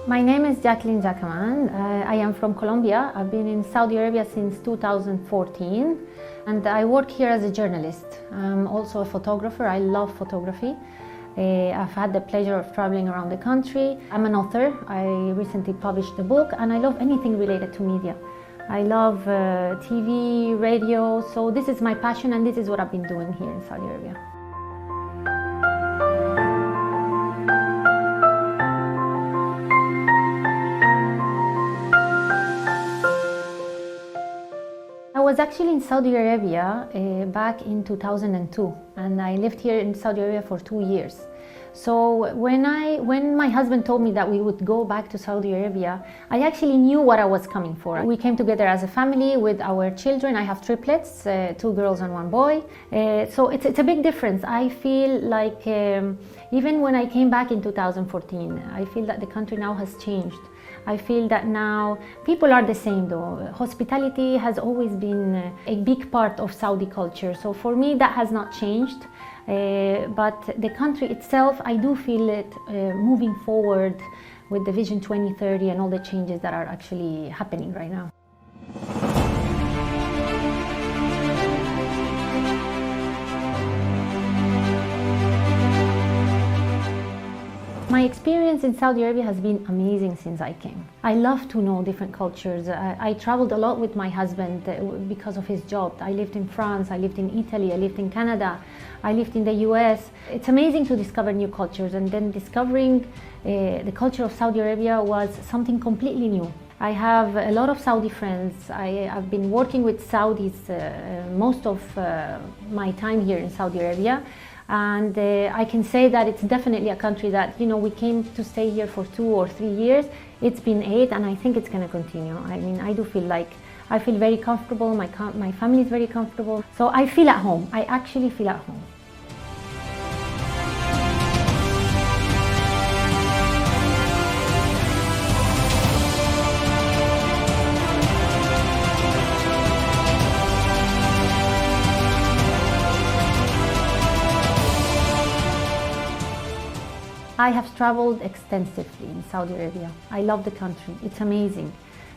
My name is Jacqueline Jackman. I am from Colombia. I've been in Saudi Arabia since 2014 and I work here as a journalist. I'm also a photographer. I love photography. I've had the pleasure of traveling around the country. I'm an author. I recently published a book and I love anything related to media. I love TV, radio, so this is my passion and this is what I've been doing here in Saudi Arabia. I was actually in Saudi Arabia back in 2002 and I lived here in Saudi Arabia for 2 years. So when my husband told me that we would go back to Saudi Arabia, I actually knew what I was coming for. We came together as a family with our children. I have triplets, 2 girls and 1 boy. So it's a big difference. I feel like even when I came back in 2014, I feel that the country now has changed. I feel that now people are the same though. Hospitality has always been a big part of Saudi culture. So for me that has not changed. But the country itself, I do feel it moving forward with the Vision 2030 and all the changes that are actually happening right now. My experience in Saudi Arabia has been amazing since I came. I love to know different cultures. I traveled a lot with my husband because of his job. I lived in France, I lived in Italy, I lived in Canada, I lived in the US. It's amazing to discover new cultures, and then discovering the culture of Saudi Arabia was something completely new. I have a lot of Saudi friends. I've been working with Saudis most of my time here in Saudi Arabia. And I can say that it's definitely a country that, we came to stay here for 2 or 3 years. It's been 8 and I think it's going to continue. I mean, I do feel like I feel very comfortable, my family is very comfortable. So I feel at home, I actually feel at home. I have traveled extensively in Saudi Arabia. I love the country. It's amazing.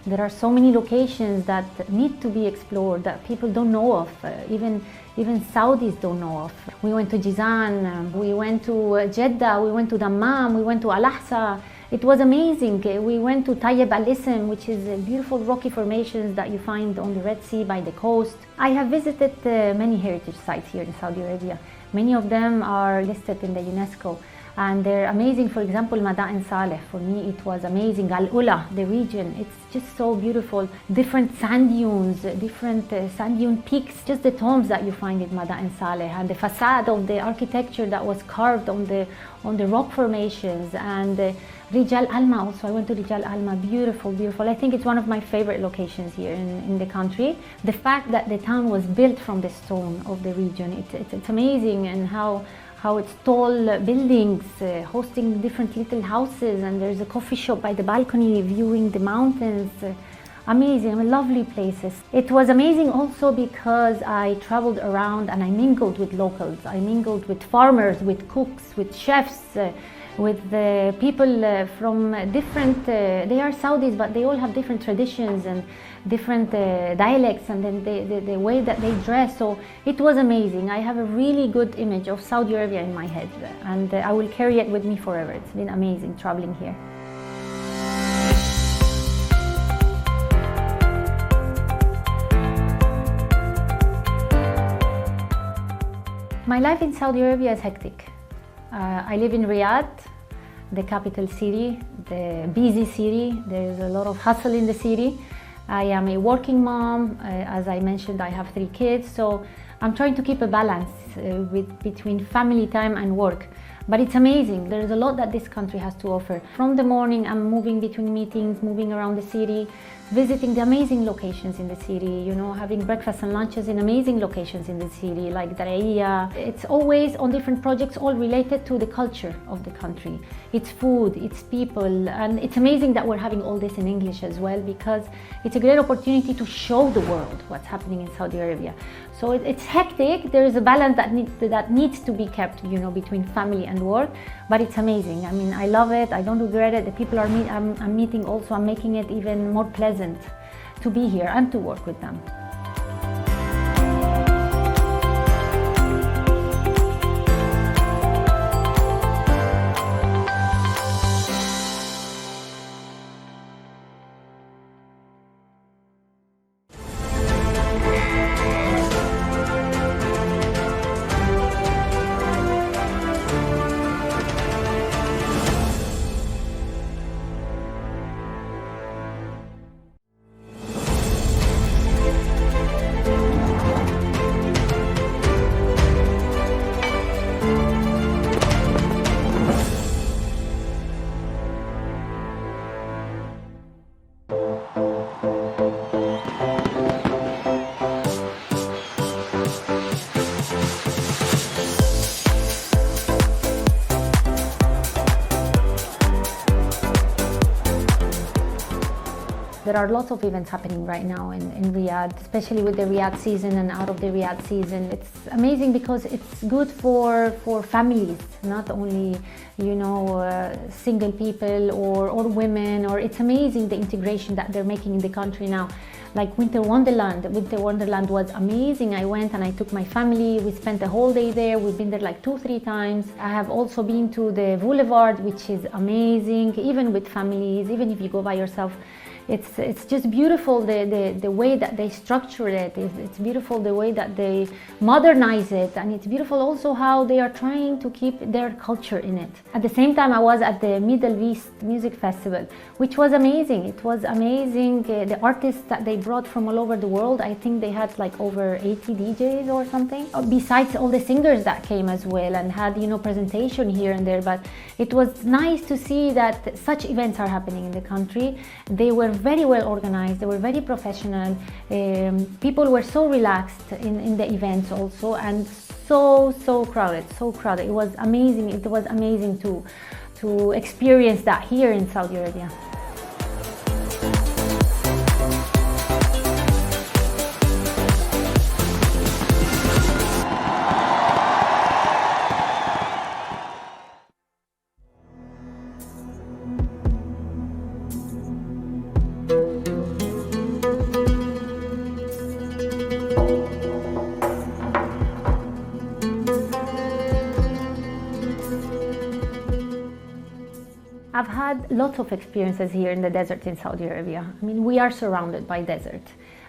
There are so many locations that need to be explored that people don't know of. Even Saudis don't know of. We went to Jizan, we went to Jeddah, we went to Dammam, we went to Al-Ahsa. It was amazing. We went to Tayyib al-Ism, which is beautiful rocky formations that you find on the Red Sea by the coast. I have visited many heritage sites here in Saudi Arabia. Many of them are listed in the UNESCO. And they're amazing. For example, Madain Saleh, for me it was amazing. Al-Ula, the region, it's just so beautiful. Different sand dunes, different sand dune peaks, just the tombs that you find in Madain Saleh, and the facade of the architecture that was carved on the rock formations. And Rijal Alma also, I went to Rijal Alma, beautiful, beautiful. I think it's one of my favorite locations here in the country. The fact that the town was built from the stone of the region, it's amazing, and how it's tall buildings hosting different little houses, and there's a coffee shop by the balcony viewing the mountains. Amazing, lovely places. It was amazing also because I traveled around and I mingled with locals. I mingled with farmers, with cooks, with chefs, with the people from different, they are Saudis, but they all have different traditions and different dialects, and then the way that they dress. So it was amazing. I have a really good image of Saudi Arabia in my head, and I will carry it with me forever. It's been amazing traveling here. My life in Saudi Arabia is hectic. I live in Riyadh, the capital city, the busy city. There's a lot of hustle in the city. I am a working mom. As I mentioned, I have 3 kids, so I'm trying to keep a balance between family time and work. But it's amazing. There's a lot that this country has to offer. From the morning, I'm moving between meetings, moving around the city. visiting the amazing locations in the city, you know, having breakfast and lunches in amazing locations in the city, like Daraya. It's always on different projects, all related to the culture of the country. It's food, it's people, and it's amazing that we're having all this in English as well, because it's a great opportunity to show the world what's happening in Saudi Arabia. So it's hectic. There is a balance that needs to be kept, you know, between family and work, but it's amazing. I mean, I love it. I don't regret it. The people I'm meeting also, I'm making it even more pleasant to be here and to work with them. There are lots of events happening right now in Riyadh, especially with the Riyadh season and out of the Riyadh season. It's amazing because it's good for families, not only, you know, single people or women. Or it's amazing the integration that they're making in the country now. Like Winter Wonderland was amazing. I went and I took my family. We spent a whole day there. We've been there like 2-3 times. I have also been to the Boulevard, which is amazing, even with families, even if you go by yourself. It's just beautiful the way that they structure it. It's beautiful the way that they modernize it, and it's beautiful also how they are trying to keep their culture in it. At the same time, I was at the Middle East Music Festival, which was amazing. It was amazing. The artists that they brought from all over the world, I think they had like over 80 DJs or something, besides all the singers that came as well and had, you know, presentation here and there. But it was nice to see that such events are happening in the country. They were very well organized, they were very professional. People were so relaxed in the events also, and so crowded. It was amazing. It was amazing to experience that here in Saudi Arabia. I've had lots of experiences here in the desert in Saudi Arabia. I mean, we are surrounded by desert,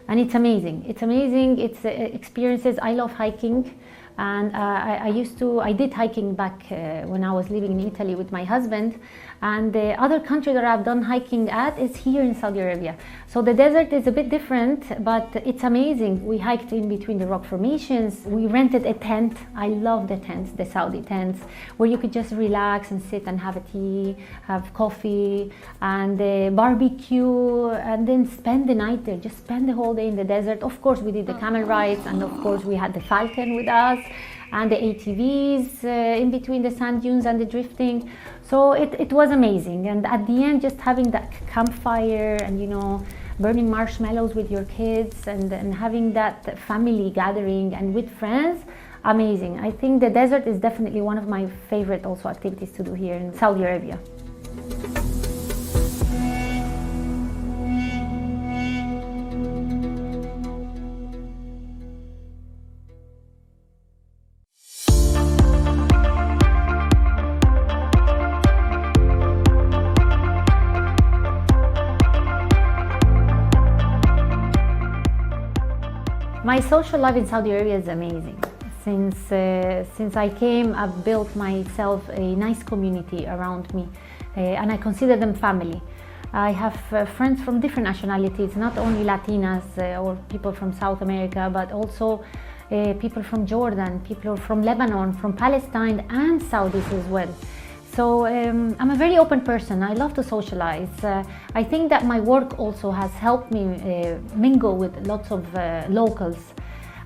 and it's amazing. It's amazing. It's experiences. I love hiking, and I did hiking back when I was living in Italy with my husband. And the other country that I've done hiking at is here in Saudi Arabia. So the desert is a bit different, but it's amazing. We hiked in between the rock formations. We rented a tent. I love the tents, the Saudi tents, where you could just relax and sit and have a tea, have coffee, and barbecue, and then spend the night there. Just spend the whole day in the desert. Of course, we did the camel rides, and of course, we had the Falcon with us, and the ATVs in between the sand dunes and the drifting. So it was amazing. And at the end, just having that campfire and, you know, burning marshmallows with your kids and having that family gathering and with friends, amazing. I think the desert is definitely one of my favorite also activities to do here in Saudi Arabia. My social life in Saudi Arabia is amazing. Since I came, I've built myself a nice community around me, and I consider them family. I have friends from different nationalities, not only Latinas or people from South America, but also people from Jordan, people from Lebanon, from Palestine, and Saudis as well. So I'm a very open person. I love to socialize. I think that my work also has helped me mingle with lots of locals.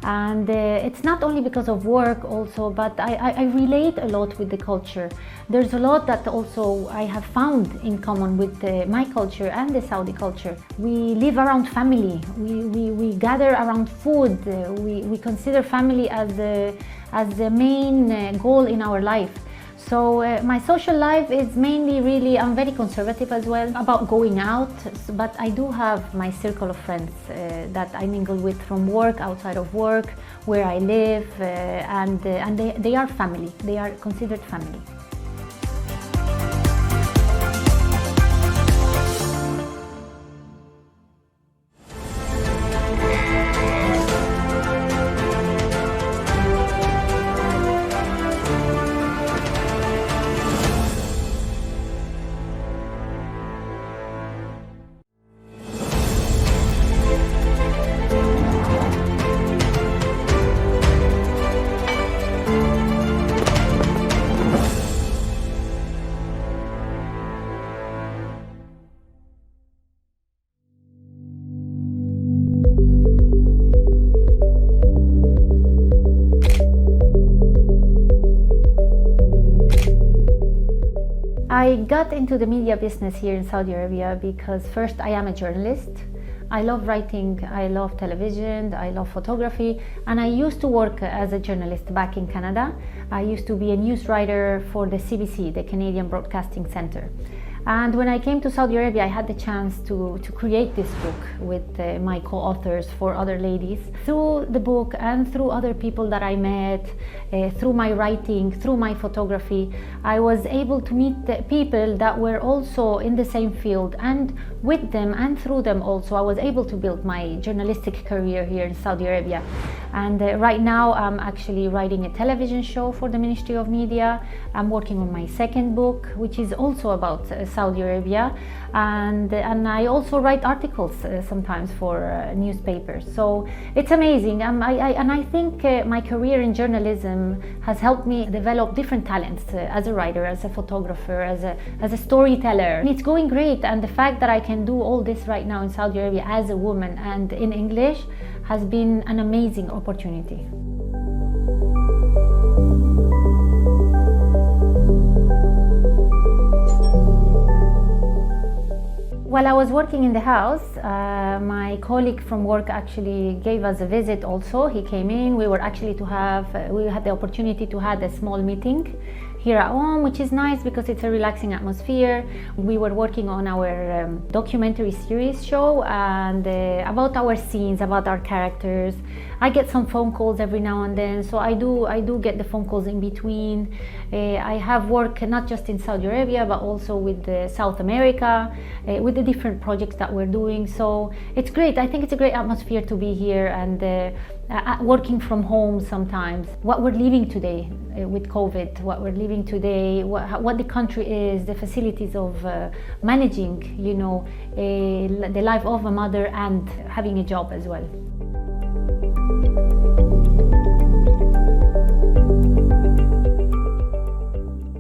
And it's not only because of work also, but I relate a lot with the culture. There's a lot that also I have found in common with my culture and the Saudi culture. We live around family, we gather around food, we consider family as the main goal in our life. So my social life is mainly really, I'm very conservative as well about going out, but I do have my circle of friends that I mingle with from work, outside of work, where I live, and they are family, they are considered family. I got into the media business here in Saudi Arabia because first I am a journalist. I love writing, I love television, I love photography, and I used to work as a journalist back in Canada. I used to be a news writer for the CBC, the Canadian Broadcasting Centre. And when I came to Saudi Arabia, I had the chance to create this book with my co-authors, 4 other ladies. Through the book and through other people that I met, through my writing, through my photography, I was able to meet the people that were also in the same field, and with them and through them also I was able to build my journalistic career here in Saudi Arabia. And right now I'm actually writing a television show for the Ministry of Media. I'm working on my second book, which is also about Saudi Arabia, and I also write articles sometimes for newspapers. So it's amazing, and I think my career in journalism has helped me develop different talents as a writer, as a photographer, as a storyteller. And it's going great, and the fact that I can do all this right now in Saudi Arabia as a woman and in English has been an amazing opportunity. While I was working in the house, my colleague from work actually gave us a visit also. He came in, we had the opportunity to have a small meeting here at home, which is nice because it's a relaxing atmosphere. We were working on our documentary series show and about our scenes, about our characters. I get some phone calls every now and then, so I do get the phone calls in between. I have work not just in Saudi Arabia but also with South America, with the different projects that we're doing. So it's great. I think it's a great atmosphere to be here and working from home sometimes. What we're living today with COVID, what we're living today, what the country is, the facilities of managing, the life of a mother and having a job as well.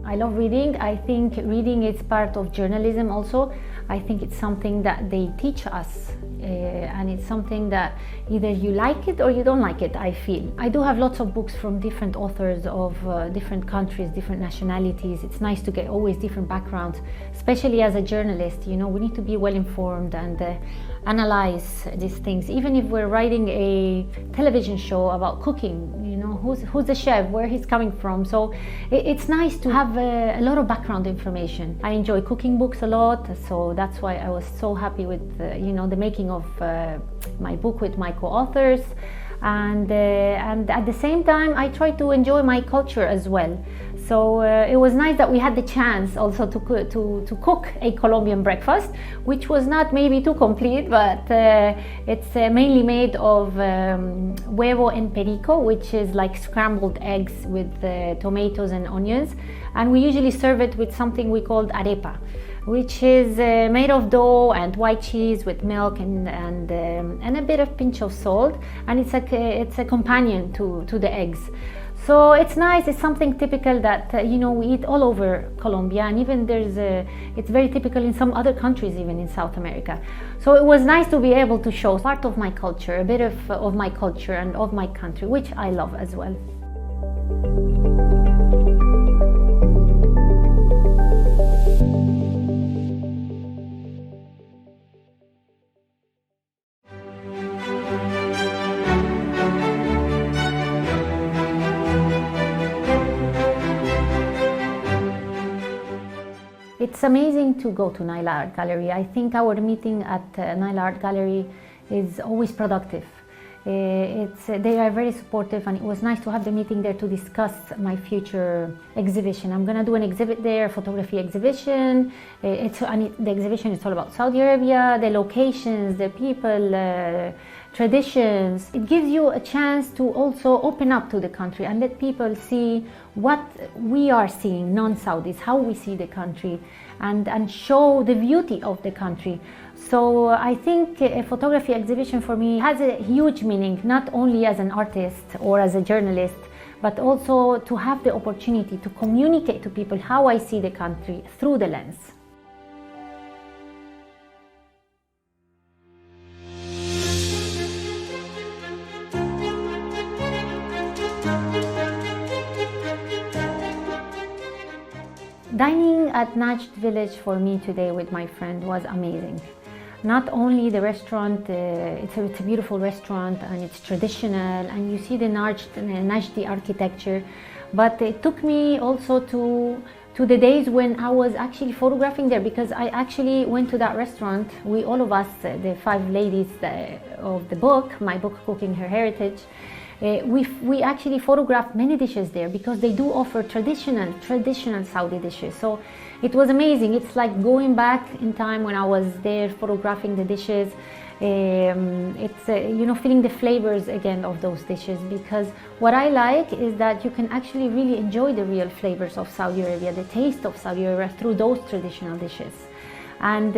I love reading. I think reading is part of journalism also. I think it's something that they teach us and it's something that either you like it or you don't like it, I feel. I do have lots of books from different authors of different countries, different nationalities. It's nice to get always different backgrounds, especially as a journalist. We need to be well informed and analyze these things. Even if we're writing a television show about cooking, who's the chef, where he's coming from. So it's nice to have a lot of background information. I enjoy cooking books a lot, so that's why I was so happy with the making of my book with my co-authors. And at the same time I try to enjoy my culture as well. So it was nice that we had the chance also to cook a Colombian breakfast, which was not maybe too complete, but it's mainly made of huevo en perico, which is like scrambled eggs with tomatoes and onions, and we usually serve it with something we called arepa, which is made of dough and white cheese with milk and a bit of pinch of salt, and it's a companion to the eggs. So it's nice. It's something typical that we eat all over Colombia, and even it's very typical in some other countries, even in South America. So it was nice to be able to show part of my culture, a bit of my culture and of my country, which I love as well. It's amazing to go to Nile Art Gallery. I think our meeting at Nile Art Gallery is always productive. They are very supportive, and it was nice to have the meeting there to discuss my future exhibition. I'm going to do an exhibit there, photography exhibition. The exhibition is all about Saudi Arabia, the locations, the people, traditions. It gives you a chance to also open up to the country and let people see what we are seeing, non-Saudis, how we see the country, and show the beauty of the country. So I think a photography exhibition for me has a huge meaning, not only as an artist or as a journalist, but also to have the opportunity to communicate to people how I see the country through the lens. Dining at Najd village for me today with my friend was amazing. Not only the restaurant, it's a beautiful restaurant and it's traditional, and you see the Najdi architecture, but it took me also to the days when I was actually photographing there, because I actually went to that restaurant. All of us, the 5 ladies of the book, my book Cooking Her Heritage, we actually photographed many dishes there, because they do offer traditional Saudi dishes. So it was amazing. It's like going back in time when I was there photographing the dishes. It's feeling the flavors again of those dishes, because what I like is that you can actually really enjoy the real flavors of Saudi Arabia, the taste of Saudi Arabia through those traditional dishes. And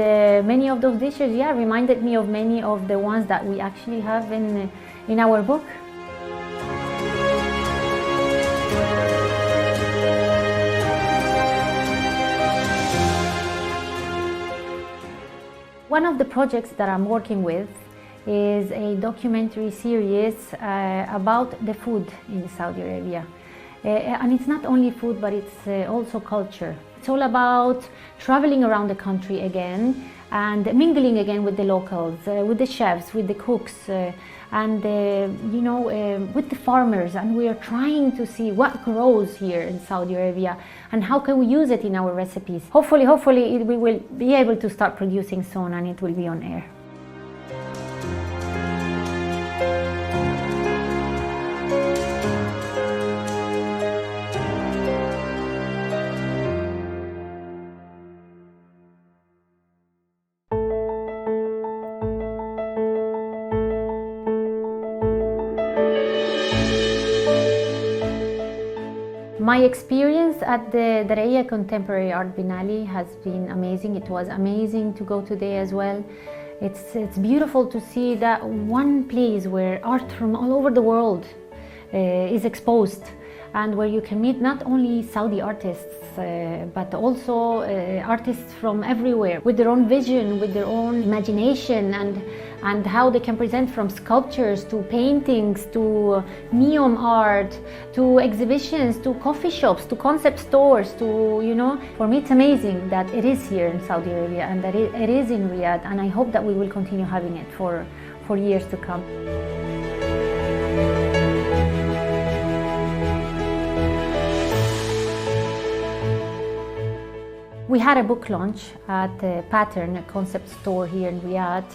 many of those dishes, reminded me of many of the ones that we actually have in our book. One of the projects that I'm working with is a documentary series about the food in Saudi Arabia. And it's not only food, but it's also culture. It's all about traveling around the country again and mingling again with the locals, with the chefs, with the cooks, and with the farmers. And we are trying to see what grows here in Saudi Arabia and how can we use it in our recipes. Hopefully we will be able to start producing soon, and it will be on air. My experience at the Daraya Contemporary Art Biennale has been amazing. It was amazing to go today as well. It's beautiful to see that one place where art from all over the world is exposed, and where you can meet not only Saudi artists but also artists from everywhere with their own vision, with their own imagination, and how they can present from sculptures to paintings to neon art to exhibitions to coffee shops to concept stores to, for me it's amazing that it is here in Saudi Arabia and that it is in Riyadh, and I hope that we will continue having it for years to come. We had a book launch at the Pattern, a concept store here in Riyadh,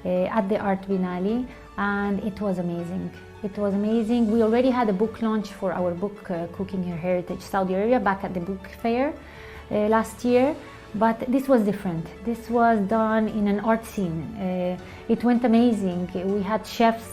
at the Art Biennale, and it was amazing. It was amazing. We already had a book launch for our book, Cooking Her Heritage Saudi Arabia, back at the book fair last year, but this was different. This was done in an art scene. It went amazing. We had chefs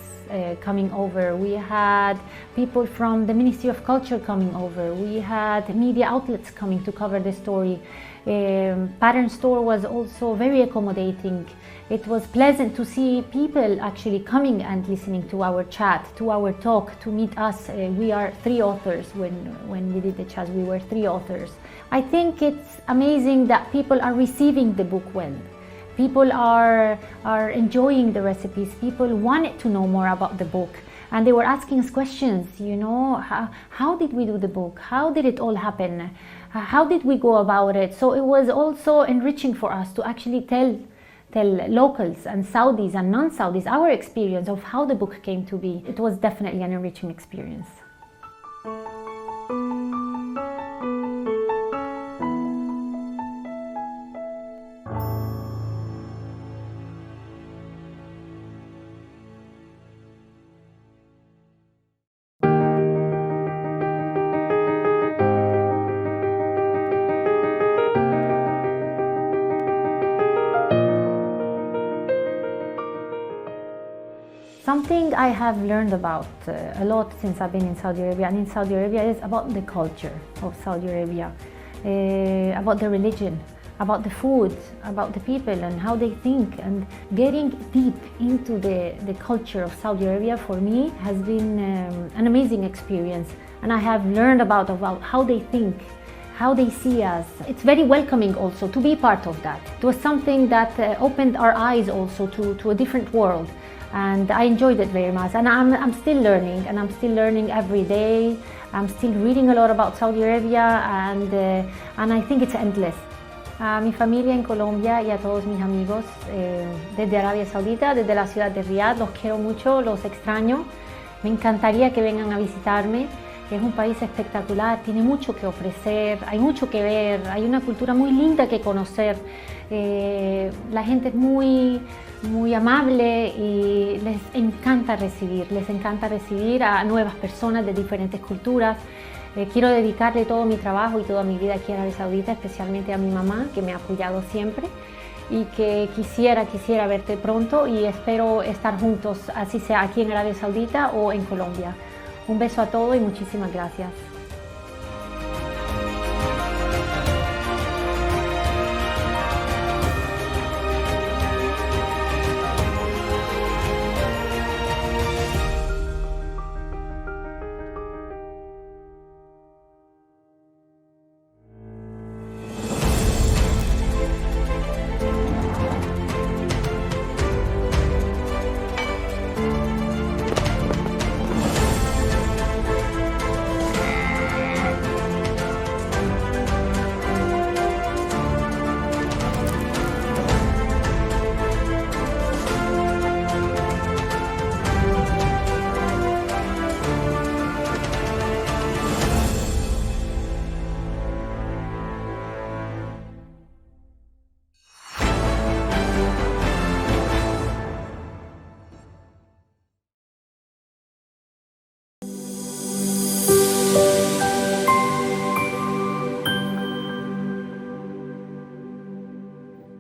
coming over, we had people from the Ministry of Culture coming over, we had media outlets coming to cover the story. Pattern store was also very accommodating. It was pleasant to see people actually coming and listening to our chat, to our talk, to meet us. We are 3 authors. When we did the chat, we were 3 authors. I think it's amazing that people are receiving the book well. People are enjoying the recipes. People wanted to know more about the book. And they were asking us questions, you know, how did we do the book? How did it all happen? How did we go about it? So it was also enriching for us to actually tell locals and Saudis and non-Saudis our experience of how the book came to be. It was definitely an enriching experience. Something I have learned about a lot since I've been in Saudi Arabia and in Saudi Arabia is about the culture of Saudi Arabia, about the religion, about the food, about the people and how they think. And getting deep into the culture of Saudi Arabia for me has been an amazing experience. And I have learned about how they think, how they see us. It's very welcoming also to be part of that. It was something that opened our eyes also to a different world. And I enjoyed it very much, and I'm still learning, and I'm still learning every day. I'm still reading a lot about Saudi Arabia, and I think it's endless. A mi familia en Colombia y a todos mis amigos desde Arabia Saudita, desde la ciudad de Riad, los quiero mucho, los extraño. Me encantaría que vengan a visitarme. Es un país espectacular, tiene mucho que ofrecer, hay mucho que ver, hay una cultura muy linda que conocer. La gente es muy amable y les encanta recibir a nuevas personas de diferentes culturas. Quiero dedicarle todo mi trabajo y toda mi vida aquí en Arabia Saudita, especialmente a mi mamá, que me ha apoyado siempre, y que quisiera verte pronto y espero estar juntos, así sea aquí en Arabia Saudita o en Colombia. Un beso a todos y muchísimas gracias.